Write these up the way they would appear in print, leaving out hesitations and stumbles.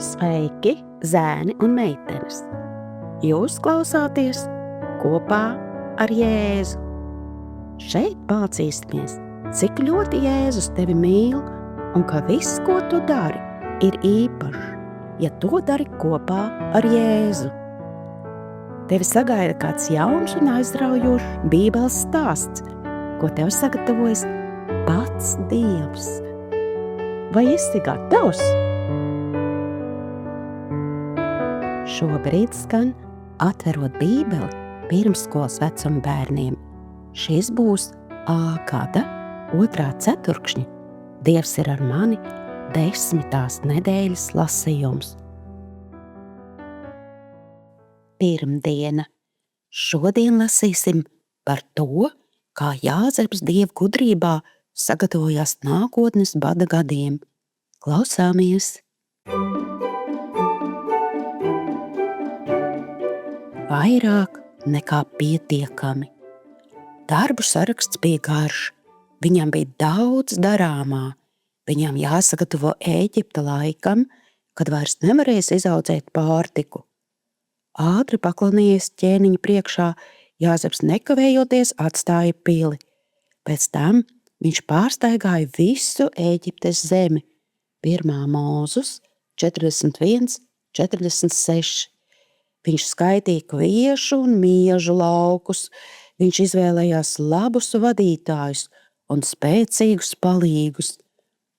Sveiki, zēni un meitenes! Jūs klausāties kopā ar Jēzu. Šeit mācīsimies, cik ļoti Jēzus tevi mīl un ka viss, ko tu dari, ir īpašs, ja to dari kopā ar Jēzu. Tevi sagaida kāds jauns un aizraujošs Bībeles stāsts, ko tev sagatavojis pats Dievs. Vai esi gatavs? Šobrīd skan Atverot Bībeli pirmsskolas vecuma bērniem. Šis būs A gada 2. ceturkšņa. Dievs ir ar mani 10. nedēļas lasījums. Pirmdiena. Šodien lasīsim par to, kā Jāzeps Dieva gudrībā sagatavojās nākotnes bada gadiem. Klausāmies! Vairāk nekā pietiekami. Darbu saraksts bija garš, viņam bija daudz darāmā. Viņam jāsagatavo Ēģipta laikam, kad vairs nevarēs izaudzēt pārtiku. Ātri paklanies ķēniņa priekšā, Jāzeps nekavējoties atstāja pili. Pēc tam viņš pārstaigāja visu Ēģiptes zemi. 1. Mūzus 41:46. Viņš skaitīja kviešu un miežu laukus, viņš izvēlējās labus vadītājus un spēcīgus palīgus.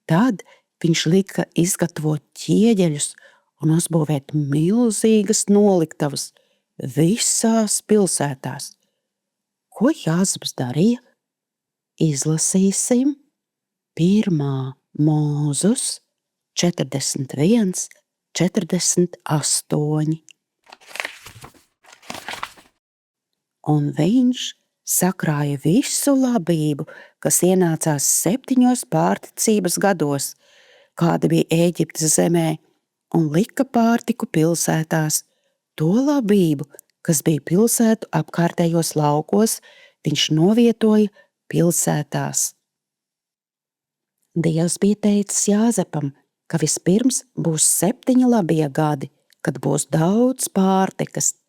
Tad viņš lika izgatavot ķieģeļus un uzbūvēt milzīgas noliktavas visās pilsētās. Ko Jāzeps darīja? Izlasīsim 1. Mūzus 41:48. Un viņš sakrāja visu labību, kas ienācās 7 pārticības gados, kāda bija Ēģiptes zemē, un lika pārtiku pilsētās. To labību, kas bija pilsētu apkārtējos laukos, viņš novietoja pilsētās. Dievs bija teicis Jāzepam, ka vispirms būs 7 labie gadi, kad būs daudz pārtikas.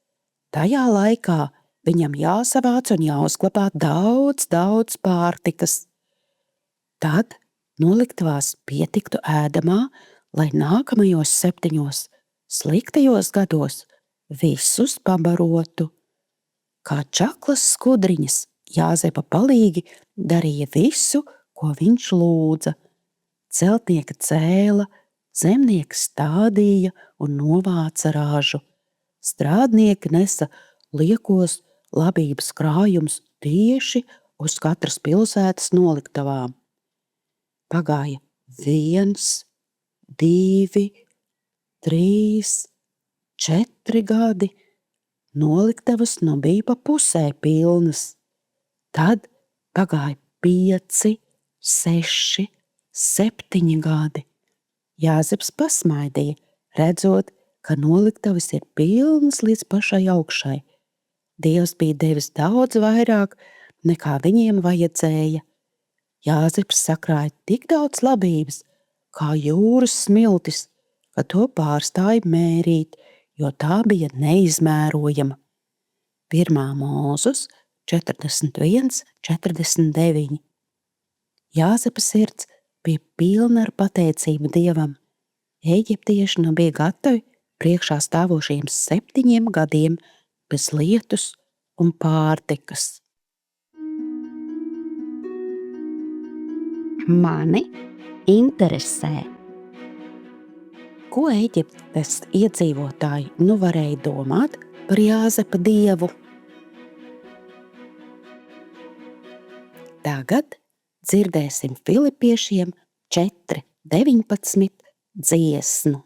Tajā laikā viņam jāsavāc un jāuzglabā daudz pārtikas. Tad noliktavās pietiktu ēdamā, lai nākamajos 7 sliktajos gados visus pabarotu. Kā čaklas skudriņas, Jāzepa palīgi darīja visu, ko viņš lūdza. Celtnieki cēla, zemnieki stādīja un novāca ražu. Strādnieki nesa liekos labības krājums tieši uz katras pilsētas noliktavām. Pagāja 1, 2, 3, 4 gadi. Noliktavas nu bija pa pusē pilnas. Tad pagāja 5, 6, 7 gadi. Jāzeps pasmaidīja, redzot, ka noliktavas ir pilnas līdz pašai augšai. Dievs bija devis daudz vairāk, nekā viņiem vajadzēja. Jāzeps sakrāja tik daudz labības, kā jūras smiltis, ka to pārstāja mērīt, jo tā bija neizmērojama. 1. Mūzus 41:49. Jāzepa sirds bija pilna ar pateicību Dievam. Ēģiptieši nu bija gatavi priekšā stāvošiem 7 gadiem bez lietus un pārtikas. Mani interesē, ko Ēģiptes iedzīvotāji nu varēja domāt par Jāzepa dievu. Tagad dzirdēsim Filipiešiem 4:19 dziesmu.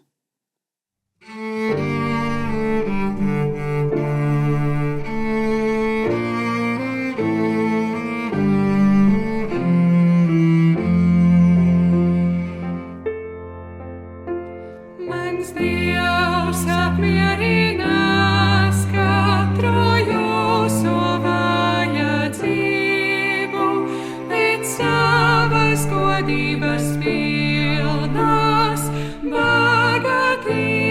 Mans Dievs apmierinās katru jūsu vajadzību, līdz savas godības pilnās bagātības.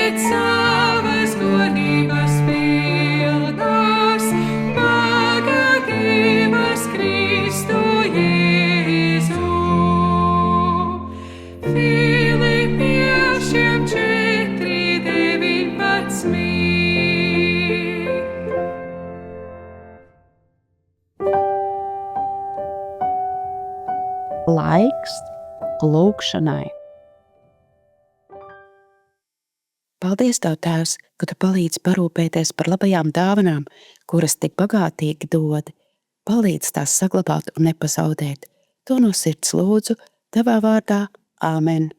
pēc savas godības pilnās bagātības Kristu Jēzu. Filipiešiem 4:19. Laiks lūgšanai. Paldies, Tev, Tēvs, ka Tu palīdzi parūpēties par labajām dāvanām, kuras tik bagātīgi dod. Palīdz tās saglabāt un nepazaudēt. To no sirds lūdzu, Tavā vārdā. Āmen.